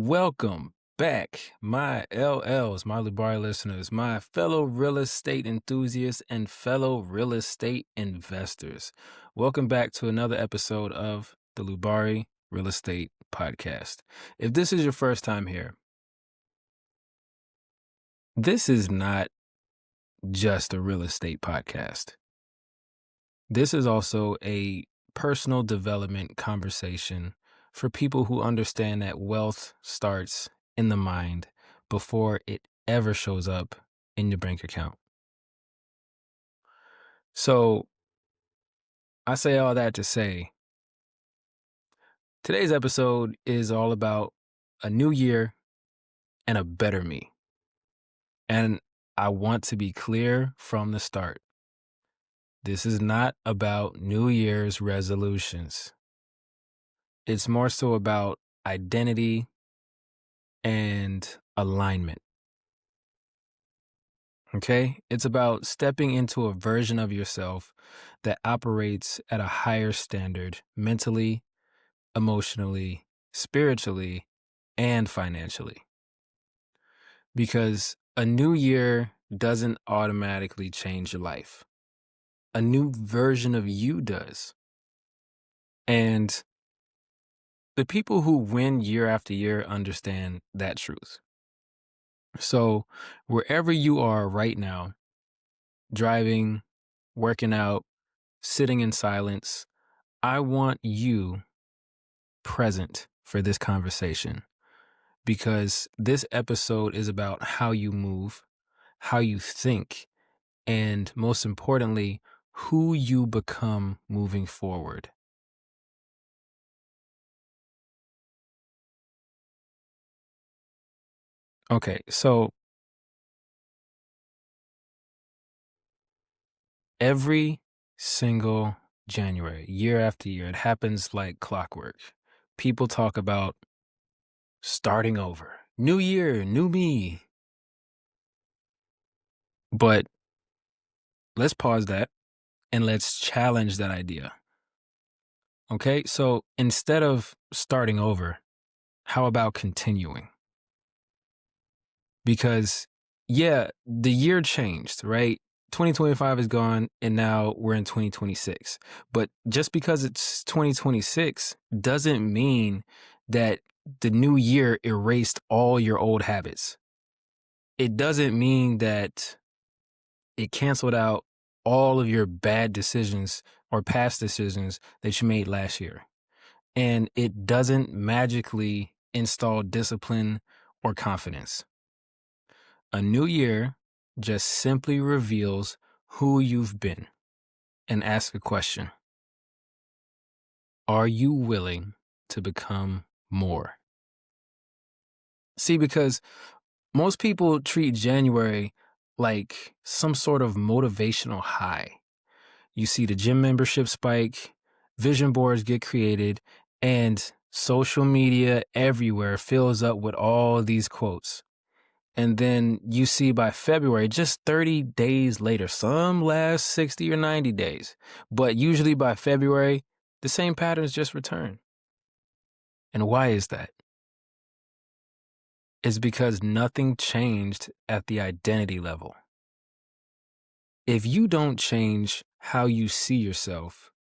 Welcome back, my LLs, my Lubari listeners, my fellow real estate enthusiasts, and fellow real estate investors. Welcome back to another episode of the Lubari Real Estate Podcast. If this is your first time here, this is not just a real estate podcast. This is also a personal development conversation for people who understand that wealth starts in the mind before it ever shows up in your bank account. So I say all that to say today's episode is all about a new year and a better me. And I want to be clear from the start. This is not about New Year's resolutions. It's more so about identity and alignment. Okay? It's about stepping into a version of yourself that operates at a higher standard mentally, emotionally, spiritually, and financially. Because a new year doesn't automatically change your life. A new version of you does. And the people who win year after year understand that truth. So, wherever you are right now, driving, working out, sitting in silence, I want you present for this conversation because this episode is about how you move, how you think, and most importantly, who you become moving forward. Okay, so every single January, year after year, it happens like clockwork. People talk about starting over, new year, new me. But let's pause that and let's challenge that idea. Okay, so instead of starting over, how about continuing? Because, yeah, the year changed, right? 2025 is gone and now we're in 2026. But just because it's 2026 doesn't mean that the new year erased all your old habits. It doesn't mean that it canceled out all of your bad decisions or past decisions that you made last year. And it doesn't magically install discipline or confidence. A new year just simply reveals who you've been and asks a question. Are you willing to become more? See, because most people treat January like some sort of motivational high. You see the gym membership spike, vision boards get created, and social media everywhere fills up with all these quotes. And then you see by February, just 30 days later, some last 60 or 90 days, but usually by February, the same patterns just return. And why is that? It's because nothing changed at the identity level. If you don't change how you see yourself,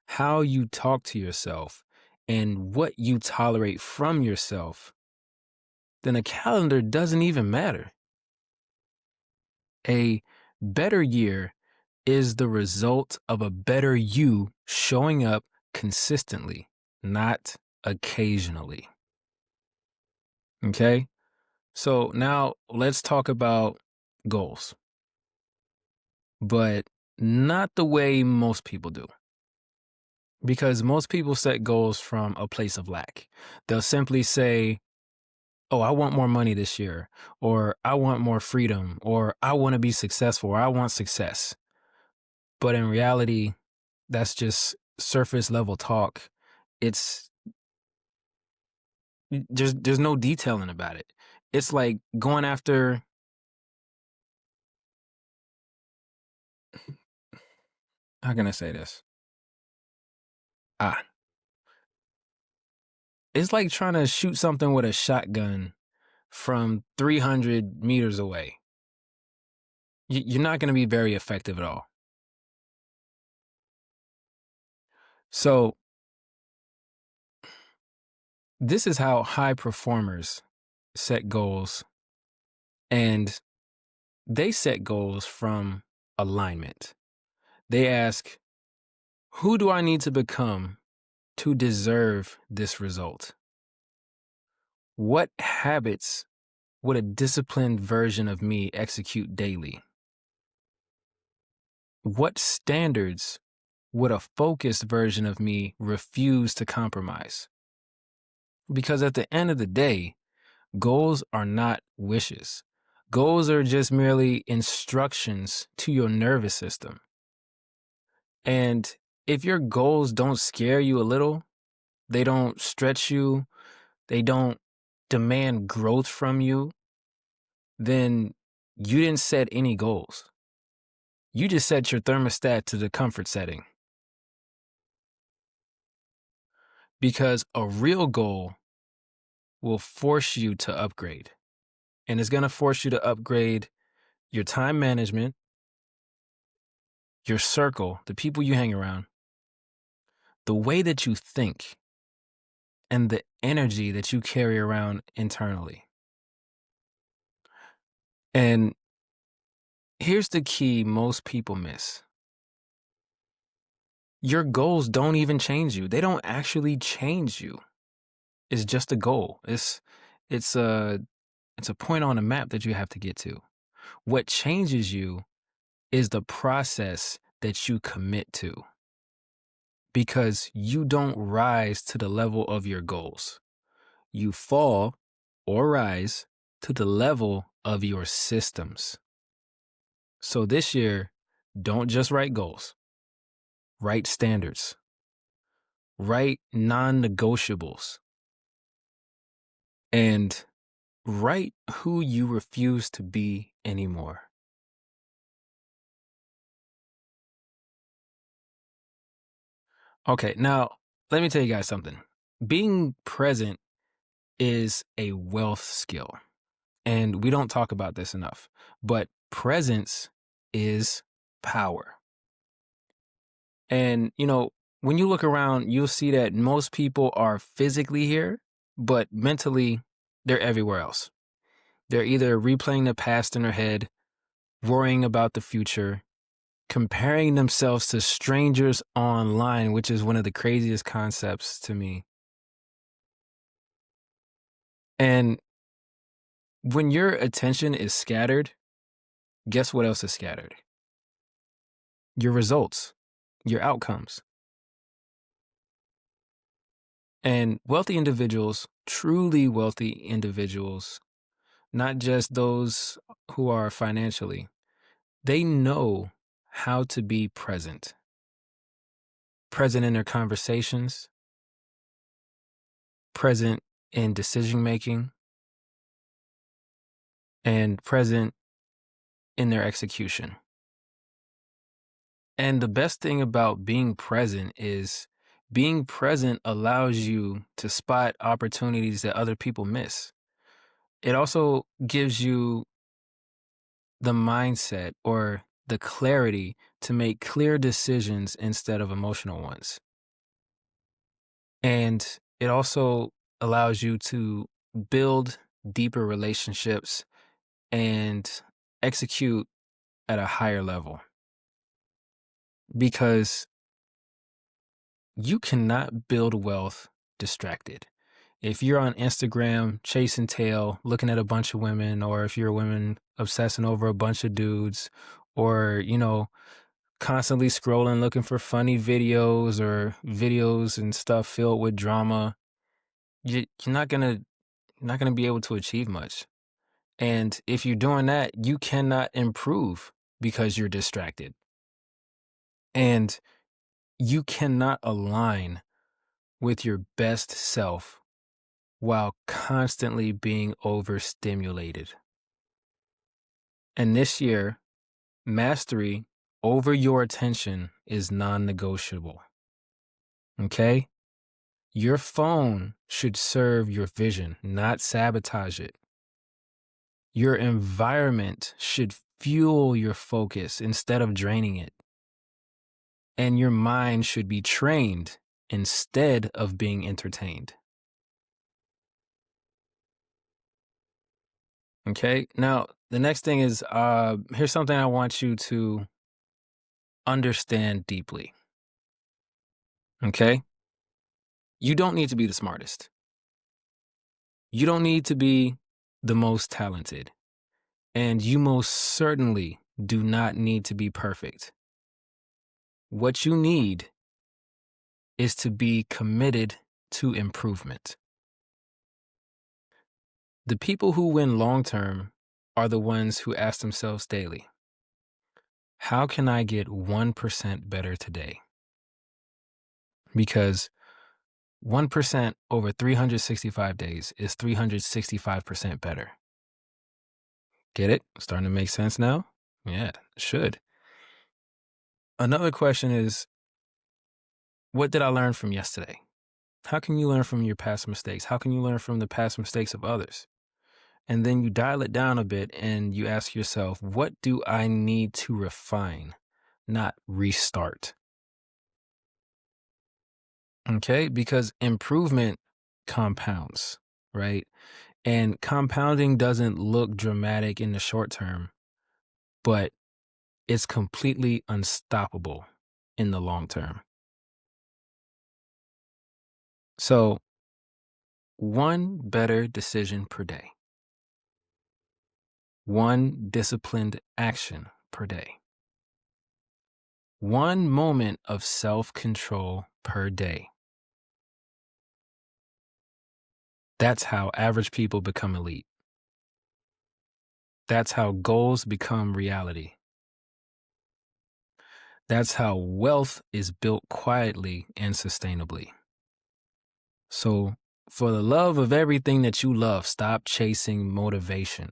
how you talk to yourself, and what you tolerate from yourself, then a calendar doesn't even matter. A better year is the result of a better you showing up consistently, not occasionally. Okay? So now let's talk about goals, but not the way most people do. Because most people set goals from a place of lack. They'll simply say, oh, I want more money this year, or I want more freedom, or I want to be successful, or I want success. But in reality, that's just surface level talk. It's there's no detailing about it. It's like going after how can I say this? Ah, It's like trying to shoot something with a shotgun from 300 meters away. You're not going to be very effective at all. So, this is how high performers set goals, and they set goals from alignment. They ask, who do I need to become to deserve this result? What habits would a disciplined version of me execute daily? What standards would a focused version of me refuse to compromise? Because at the end of the day, goals are not wishes. Goals are just merely instructions to your nervous system. And if your goals don't scare you a little, they don't stretch you, they don't demand growth from you, then you didn't set any goals. You just set your thermostat to the comfort setting. Because a real goal will force you to upgrade. And it's going to force you to upgrade your time management, your circle, the people you hang around, the way that you think, and the energy that you carry around internally. And here's the key most people miss. Your goals don't even change you. They don't actually change you. It's just a goal. It's a point on a map that you have to get to. What changes you is the process that you commit to. Because you don't rise to the level of your goals. You fall or rise to the level of your systems. So this year, don't just write goals. Write standards. Write non-negotiables. And write who you refuse to be anymore. Okay, now let me tell you guys something. Being present is a wealth skill. And we don't talk about this enough. But presence is power. And, when you look around, you'll see that most people are physically here, but mentally, they're everywhere else. They're either replaying the past in their head, worrying about the future, comparing themselves to strangers online, which is one of the craziest concepts to me. And when your attention is scattered, guess what else is scattered? Your results, your outcomes. And wealthy individuals, truly wealthy individuals, not just those who are financially, they know how to be present. Present in their conversations, present in decision making, and present in their execution. And the best thing about being present is being present allows you to spot opportunities that other people miss. It also gives you the mindset or the clarity to make clear decisions instead of emotional ones. And it also allows you to build deeper relationships and execute at a higher level. Because you cannot build wealth distracted. If you're on Instagram chasing tail, looking at a bunch of women, or if you're a woman obsessing over a bunch of dudes, or, constantly scrolling looking for funny videos or videos and stuff filled with drama, you're not gonna be able to achieve much. And if you're doing that, you cannot improve because you're distracted. And you cannot align with your best self while constantly being overstimulated. And this year, mastery over your attention is non-negotiable. Okay? Your phone should serve your vision, not sabotage it. Your environment should fuel your focus instead of draining it. And your mind should be trained instead of being entertained. Okay. Now, the next thing is here's something I want you to understand deeply. Okay. You don't need to be the smartest. You don't need to be the most talented. And you most certainly do not need to be perfect. What you need is to be committed to improvement. The people who win long term are the ones who ask themselves daily, how can I get 1% better today? Because 1% over 365 days is 365% better. Get it? Starting to make sense now? Yeah, it should. Another question is, what did I learn from yesterday? How can you learn from your past mistakes? How can you learn from the past mistakes of others? And then you dial it down a bit and you ask yourself, what do I need to refine, not restart? Okay, because improvement compounds, right? And compounding doesn't look dramatic in the short term, but it's completely unstoppable in the long term. So, one better decision per day, one disciplined action per day, one moment of self control per day. That's how average people become elite. That's how goals become reality. That's how wealth is built quietly and sustainably. So, for the love of everything that you love, stop chasing motivation.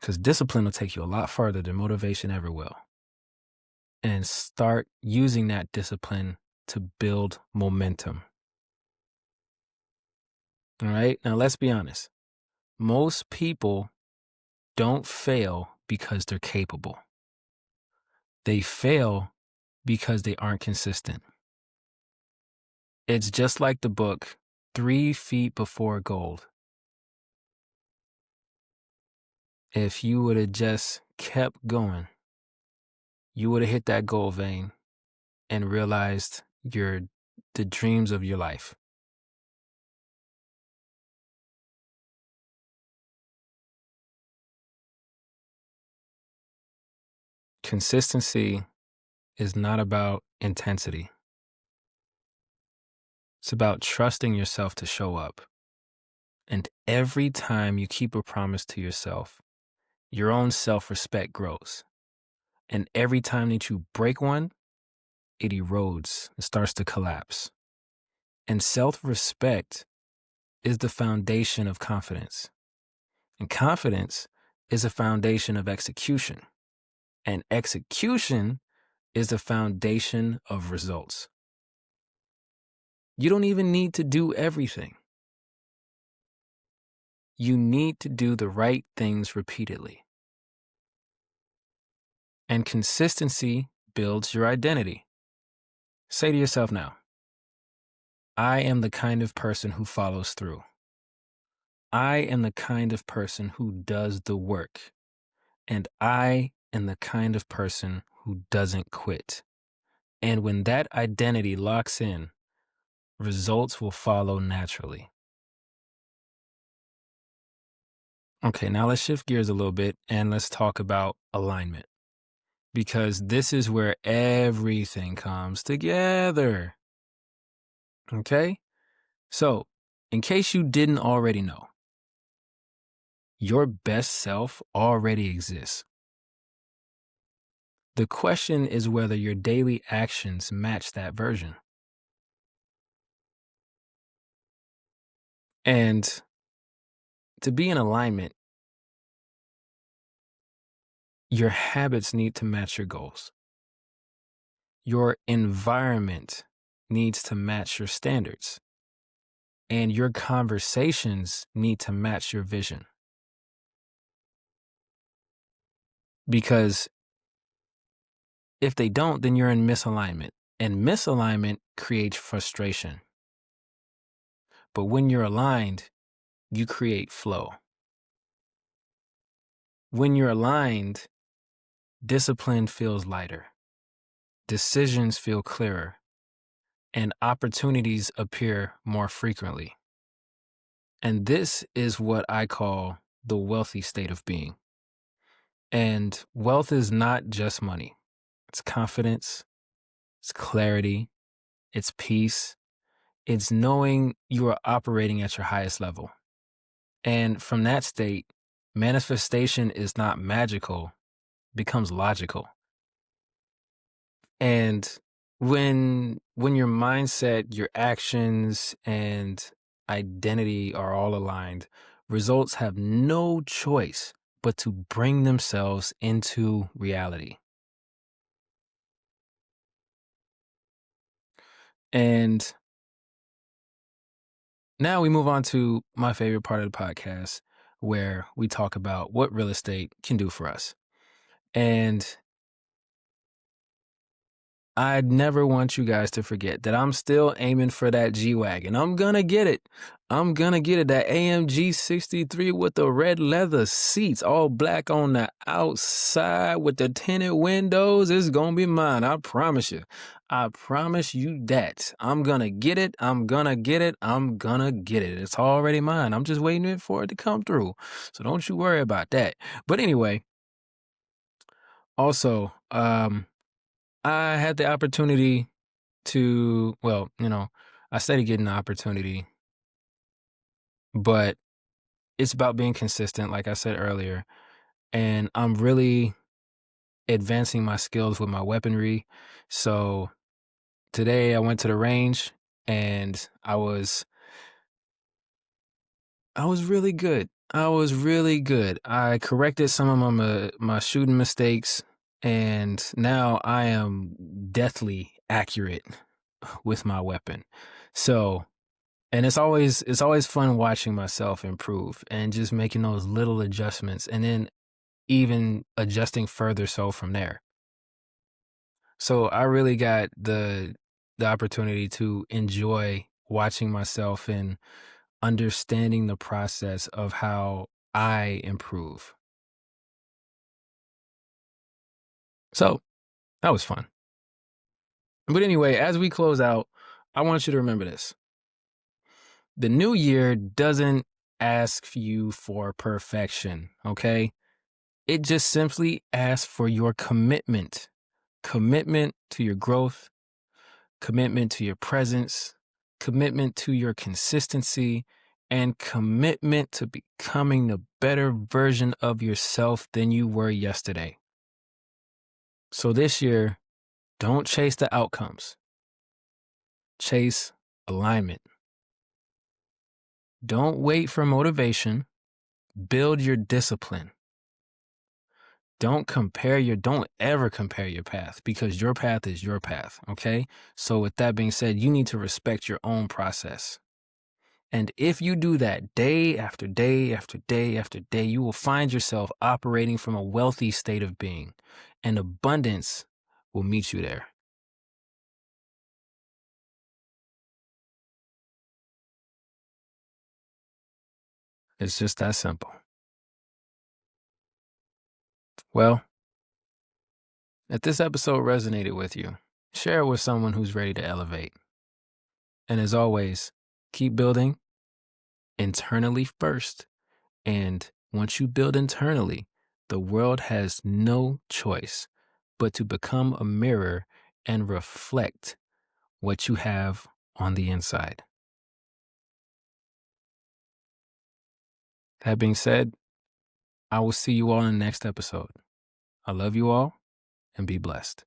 Because discipline will take you a lot farther than motivation ever will. And start using that discipline to build momentum. All right. Now, let's be honest. Most people don't fail because they're capable, they fail because they aren't consistent. It's just like the book 3 Feet Before Gold. If you would have just kept going, you would have hit that gold vein and realized the dreams of your life. Consistency is not about intensity. It's about trusting yourself to show up. And every time you keep a promise to yourself, your own self-respect grows. And every time that you break one, it erodes and starts to collapse. And self-respect is the foundation of confidence. And confidence is a foundation of execution. And execution is the foundation of results. You don't even need to do everything. You need to do the right things repeatedly. And consistency builds your identity. Say to yourself now, I am the kind of person who follows through. I am the kind of person who does the work. And I am the kind of person who doesn't quit. And when that identity locks in, results will follow naturally. Okay, now let's shift gears a little bit and let's talk about alignment, because this is where everything comes together. Okay? So, in case you didn't already know, your best self already exists. The question is whether your daily actions match that version. And to be in alignment, your habits need to match your goals. Your environment needs to match your standards, and your conversations need to match your vision. Because if they don't, then you're in misalignment, and misalignment creates frustration. But when you're aligned, you create flow. When you're aligned, discipline feels lighter, decisions feel clearer, and opportunities appear more frequently. And this is what I call the wealthy state of being. And wealth is not just money. It's confidence, it's clarity, it's peace, it's knowing you are operating at your highest level. And from that state, manifestation is not magical, it becomes logical. And when your mindset, your actions, and identity are all aligned, results have no choice but to bring themselves into reality. And now we move on to my favorite part of the podcast, where we talk about what real estate can do for us. And I never want you guys to forget that I'm still aiming for that G-Wagon. I'm gonna get it. I'm gonna get it. That AMG 63 with the red leather seats, all black on the outside with the tinted windows is gonna be mine. I promise you. I promise you that. I'm gonna get it. I'm gonna get it. I'm gonna get it. It's already mine. I'm just waiting for it to come through. So don't you worry about that. But anyway, also, I had the opportunity to, well, I started getting the opportunity, but it's about being consistent, like I said earlier. And I'm really advancing my skills with my weaponry. So today I went to the range and I was really good. I was really good. I corrected some of my shooting mistakes, and now I am deathly accurate with my weapon. So, and it's always fun watching myself improve and just making those little adjustments and then even adjusting further so from there. So I really got the opportunity to enjoy watching myself and understanding the process of how I improve. So that was fun. But anyway, as we close out, I want you to remember this. The new year doesn't ask you for perfection, okay? It just simply asks for your commitment to your growth, commitment to your presence, commitment to your consistency, and commitment to becoming the better version of yourself than you were yesterday. So this year, don't chase the outcomes, chase alignment. Don't wait for motivation, build your discipline. Don't ever compare your path, because your path is your path, okay? So with that being said, you need to respect your own process. And if you do that day after day after day after day, you will find yourself operating from a wealthy state of being, and abundance will meet you there. It's just that simple. Well, if this episode resonated with you, share it with someone who's ready to elevate. And as always, keep building internally first. And once you build internally, the world has no choice but to become a mirror and reflect what you have on the inside. That being said, I will see you all in the next episode. I love you all, and be blessed.